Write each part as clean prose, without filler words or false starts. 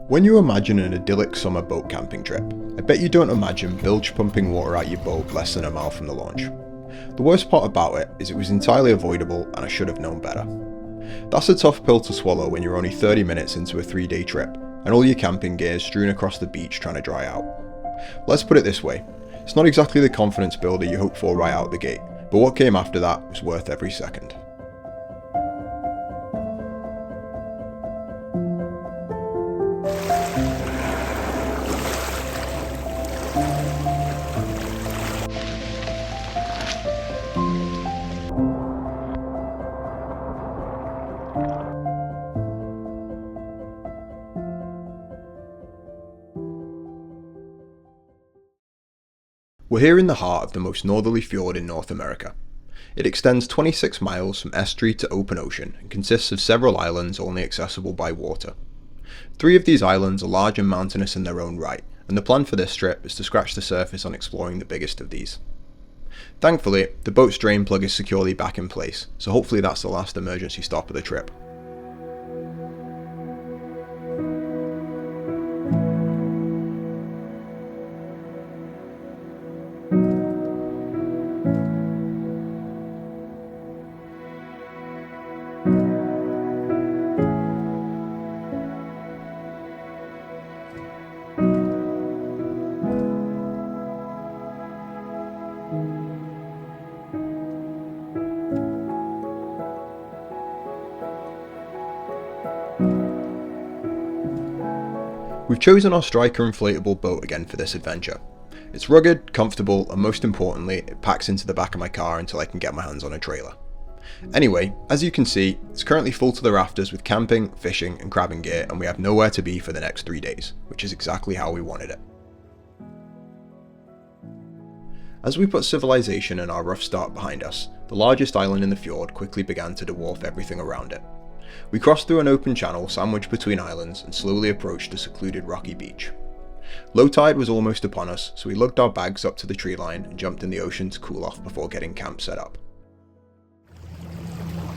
When you imagine an idyllic summer boat camping trip, I bet you don't imagine bilge pumping water out your boat less than a mile from the launch. The worst part about it is it was entirely avoidable and I should have known better. That's a tough pill to swallow when you're only 30 minutes into a 3-day trip and all your camping gear is strewn across the beach trying to dry out. Let's put it this way, it's not exactly the confidence builder you hope for right out the gate, but what came after that was worth every second. We're here in the heart of the most northerly fjord in North America. It extends 26 miles from estuary to open ocean and consists of several islands only accessible by water. 3 of these islands are large and mountainous in their own right, and the plan for this trip is to scratch the surface on exploring the biggest of these. Thankfully, the boat's drain plug is securely back in place, so hopefully that's the last emergency stop of the trip. We've chosen our Striker inflatable boat again for this adventure. It's rugged, comfortable, and most importantly, it packs into the back of my car until I can get my hands on a trailer. Anyway, as you can see, it's currently full to the rafters with camping, fishing, and crabbing gear, and we have nowhere to be for the next 3 days, which is exactly how we wanted it. As we put civilization and our rough start behind us, the largest island in the fjord quickly began to dwarf everything around it. We crossed through an open channel sandwiched between islands and slowly approached a secluded rocky beach. Low tide was almost upon us, so we lugged our bags up to the tree line and jumped in the ocean to cool off before getting camp set up.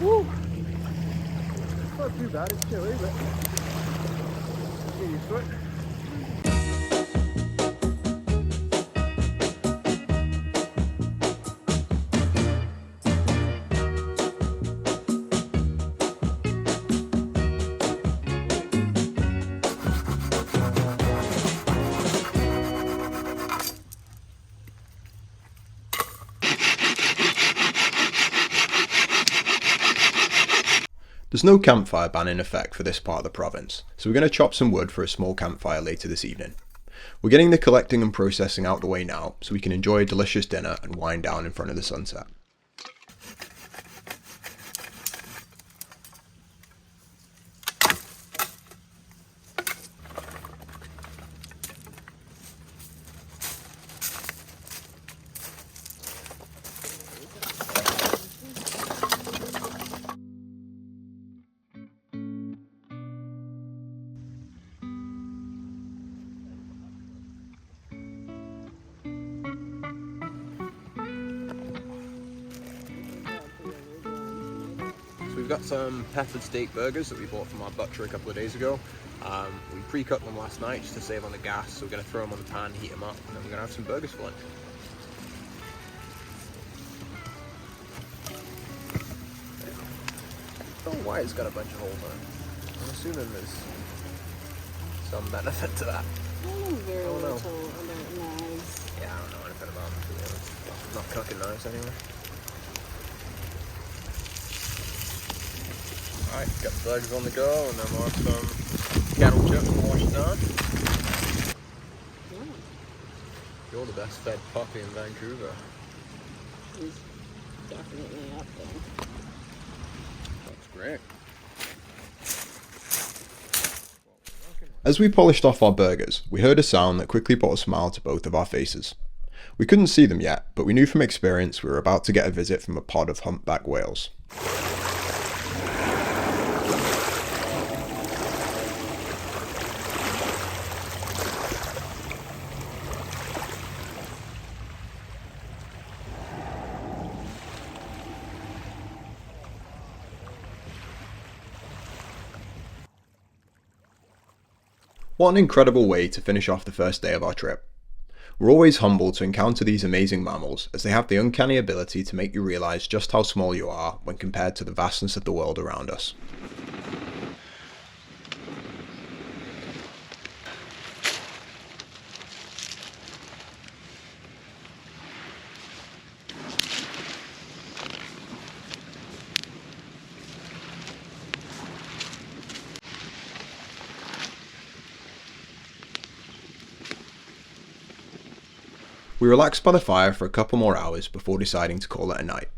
Woo! Not too bad, it's chilly, but get used to it. There's no campfire ban in effect for this part of the province, so we're going to chop some wood for a small campfire later this evening. We're getting the collecting and processing out the way now, so we can enjoy a delicious dinner and wind down in front of the sunset. We've got some peppered steak burgers that we bought from our butcher a couple of days ago. We pre-cut them last night just to save on the gas, so we're going to throw them on the pan, heat them up, and then we're going to have some burgers for lunch. I don't know why it's got a bunch of holes in it. I'm assuming there's some benefit to that. Very little about knives. Yeah, I don't know anything about them, to be honest. I'm not cooking knives anyway. Alright, got the burgers on the go, and then we'll have some cattle chips and wash it down. You're the best fed puppy in Vancouver. He's definitely up there. That's great. As we polished off our burgers, we heard a sound that quickly brought a smile to both of our faces. We couldn't see them yet, but we knew from experience we were about to get a visit from a pod of humpback whales. What an incredible way to finish off the first day of our trip. We're always humbled to encounter these amazing mammals, as they have the uncanny ability to make you realise just how small you are when compared to the vastness of the world around us. We relaxed by the fire for a couple more hours before deciding to call it a night.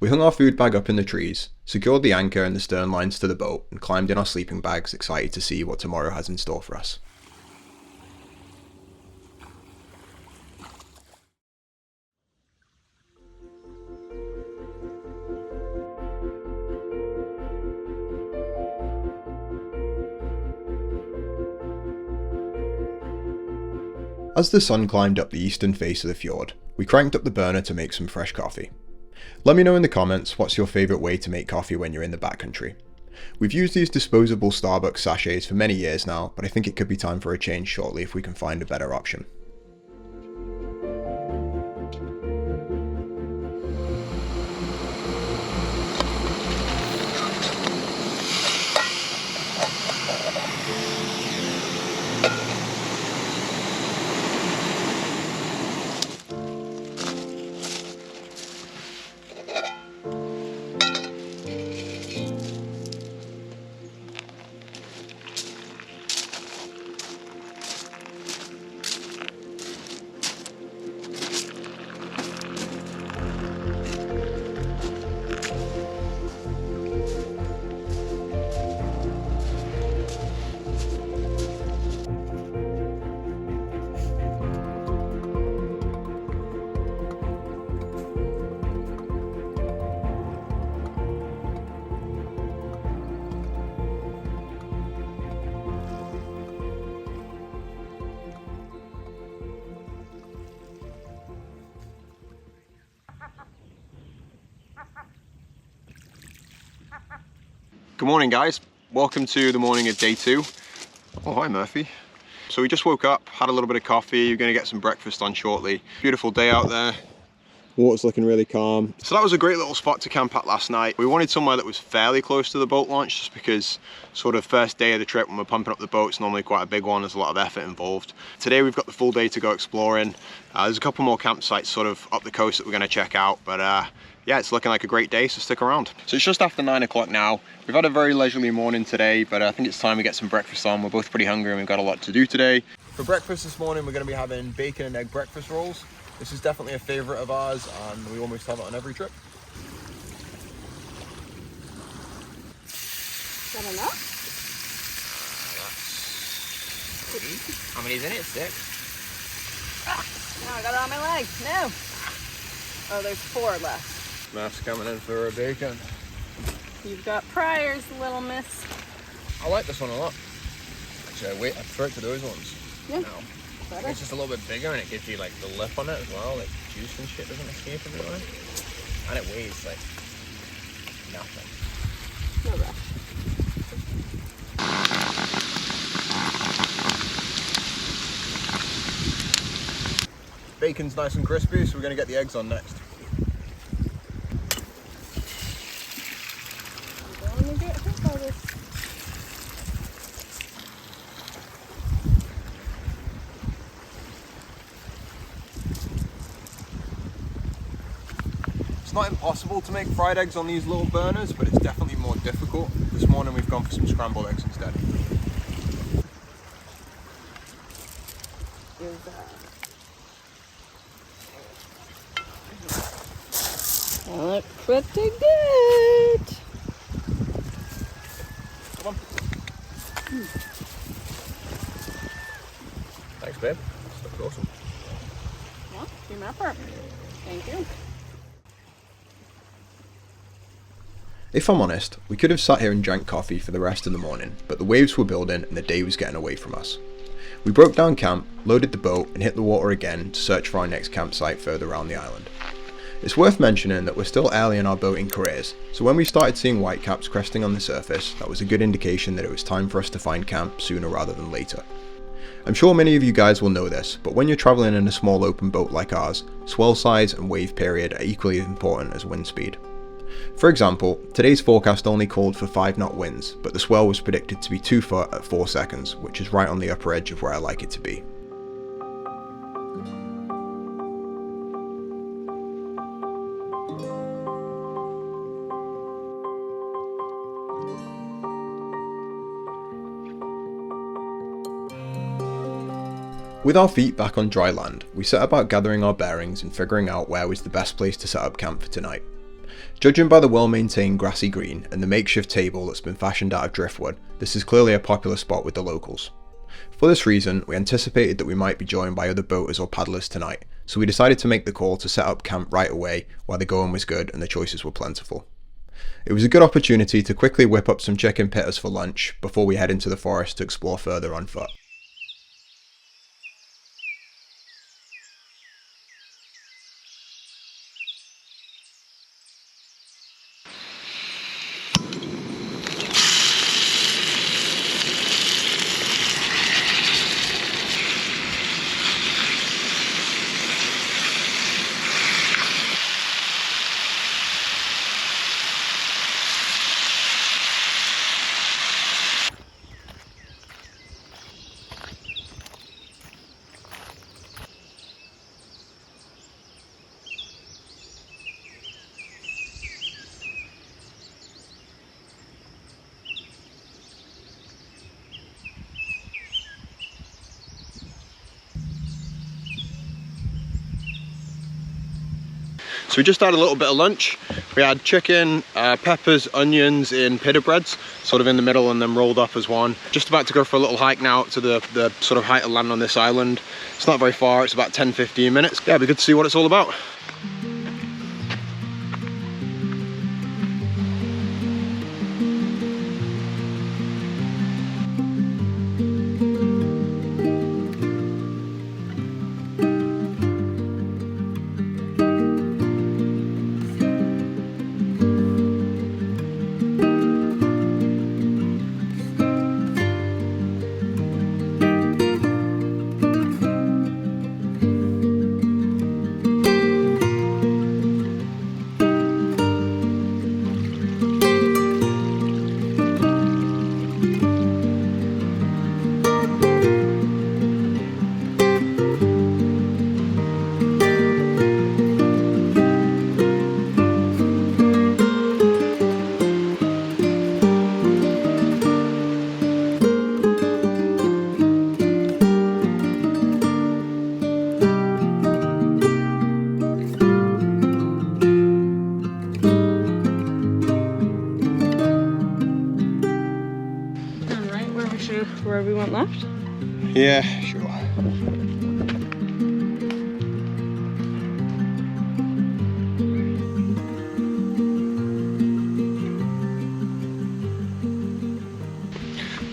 We hung our food bag up in the trees, secured the anchor and the stern lines to the boat, and climbed in our sleeping bags, excited to see what tomorrow has in store for us. As the sun climbed up the eastern face of the fjord, we cranked up the burner to make some fresh coffee. Let me know in the comments what's your favourite way to make coffee when you're in the backcountry. We've used these disposable Starbucks sachets for many years now, but I think it could be time for a change shortly if we can find a better option. Good morning, guys. Welcome to the morning of day 2. Oh, hi Murphy. So we just woke up, had a little bit of coffee. We're going to get some breakfast on shortly. Beautiful day out there. Water's looking really calm. So that was a great little spot to camp at last night. We wanted somewhere that was fairly close to the boat launch, just because sort of first day of the trip when we're pumping up the boat, it's normally quite a big one. There's a lot of effort involved. Today we've got the full day to go exploring. There's a couple more campsites sort of up the coast that we're going to check out, but yeah, it's looking like a great day, so stick around. So it's just after 9 o'clock now. We've had a very leisurely morning today, but I think it's time we get some breakfast on. We're both pretty hungry and we've got a lot to do today. For breakfast this morning, we're going to be having bacon and egg breakfast rolls. This is definitely a favorite of ours, and we almost have it on every trip. Is that enough? That's 8. How many's in it? 6. No, I got it on my leg. No. Oh, there's 4 left. Matt's coming in for a bacon. You've got priors, little miss. I like this one a lot. Actually, I prefer it to those ones. Yeah. No. I think it's just a little bit bigger, and it gives you like the lip on it as well, like juice and shit doesn't escape everywhere. And it weighs like nothing. No rush. Bacon's nice and crispy, so we're going to get the eggs on next. I don't want to get hit by this. It's not impossible to make fried eggs on these little burners, but it's definitely more difficult. This morning we've gone for some scrambled eggs instead. They look pretty good. Come on. Thanks, babe. This looks awesome. Well, do my part. Thank you. If I'm honest, we could have sat here and drank coffee for the rest of the morning, but the waves were building and the day was getting away from us. We broke down camp, loaded the boat and hit the water again to search for our next campsite further around the island. It's worth mentioning that we're still early in our boating careers, so when we started seeing whitecaps cresting on the surface, that was a good indication that it was time for us to find camp sooner rather than later. I'm sure many of you guys will know this, but when you're travelling in a small open boat like ours, swell size and wave period are equally important as wind speed. For example, today's forecast only called for 5 knot winds, but the swell was predicted to be 2 foot at 4 seconds, which is right on the upper edge of where I like it to be. With our feet back on dry land, we set about gathering our bearings and figuring out where was the best place to set up camp for tonight. Judging by the well-maintained grassy green and the makeshift table that's been fashioned out of driftwood, this is clearly a popular spot with the locals. For this reason, we anticipated that we might be joined by other boaters or paddlers tonight, so we decided to make the call to set up camp right away while the going was good and the choices were plentiful. It was a good opportunity to quickly whip up some chicken pitters for lunch before we head into the forest to explore further on foot. So we just had a little bit of lunch. We had chicken, peppers, onions in pita breads, sort of in the middle and then rolled up as one. Just about to go for a little hike now up to the sort of height of land on this island. It's not very far, it's about 10-15 minutes. Yeah, it'd be good to see what it's all about. Where we went left? Yeah, sure.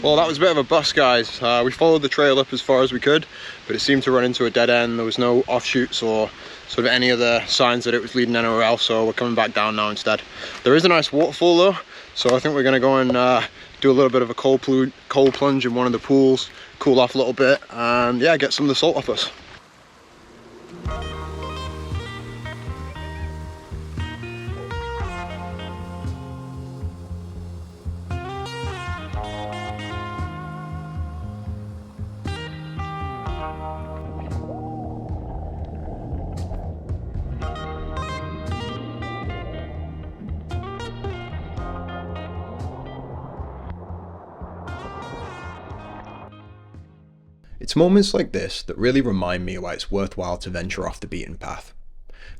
Well, that was a bit of a bust, guys. We followed the trail up as far as we could, but it seemed to run into a dead end. There was no offshoots or sort of any other signs that it was leading anywhere else, so we're coming back down now instead. There is a nice waterfall though, so I think we're gonna go and do a little bit of a cold plunge in one of the pools, cool off a little bit, and yeah, get some of the salt off us. It's moments like this that really remind me why it's worthwhile to venture off the beaten path.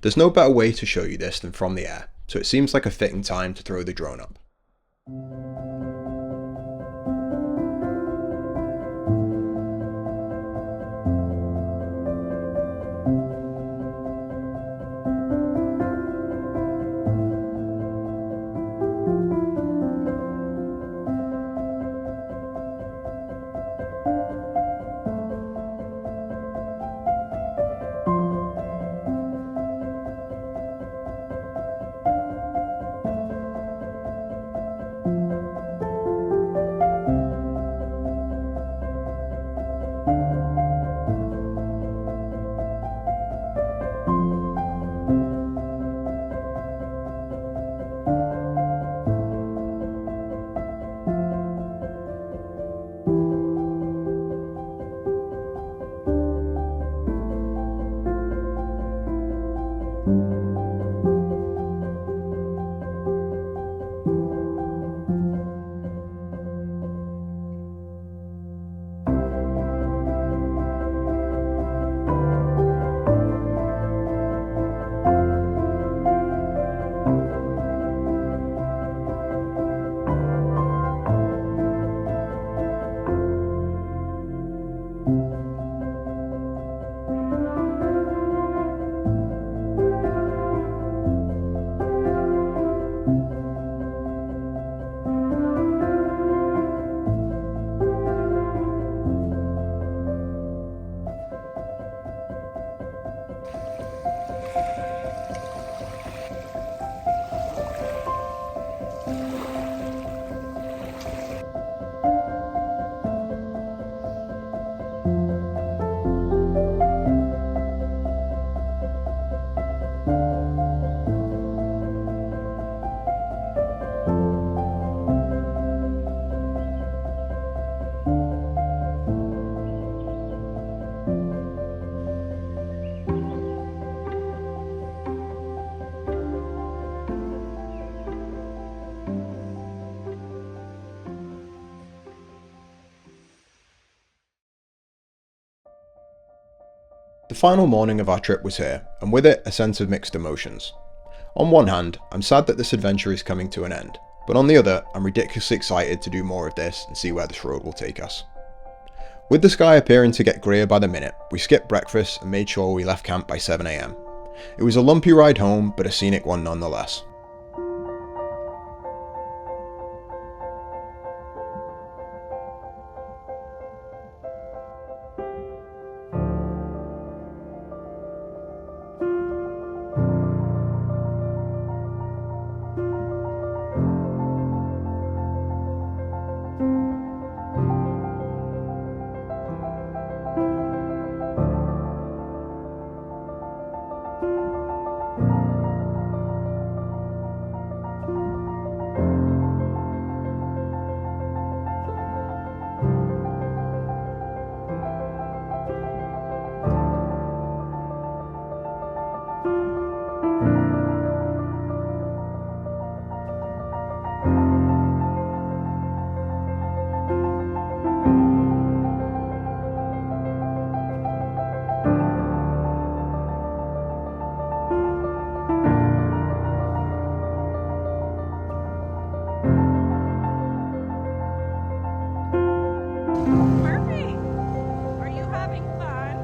There's no better way to show you this than from the air, so it seems like a fitting time to throw the drone up. The final morning of our trip was here, and with it a sense of mixed emotions. On one hand, I'm sad that this adventure is coming to an end, but on the other, I'm ridiculously excited to do more of this and see where this road will take us. With the sky appearing to get greyer by the minute, we skipped breakfast and made sure we left camp by 7 AM. It was a lumpy ride home, but a scenic one nonetheless. Murphy, are you having fun?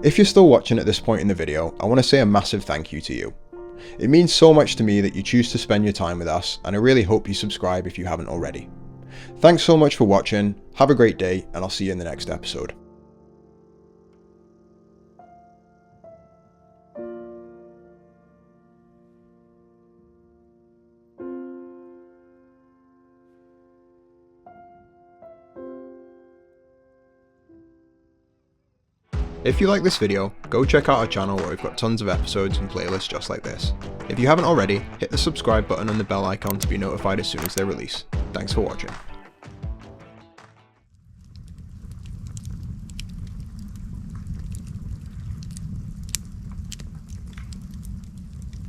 If you're still watching at this point in the video, I want to say a massive thank you to you. It means so much to me that you choose to spend your time with us, and I really hope you subscribe if you haven't already. Thanks so much for watching, have a great day, and I'll see you in the next episode. If you like this video, go check out our channel where we've got tons of episodes and playlists just like this. If you haven't already, hit the subscribe button and the bell icon to be notified as soon as they release. Thanks for watching.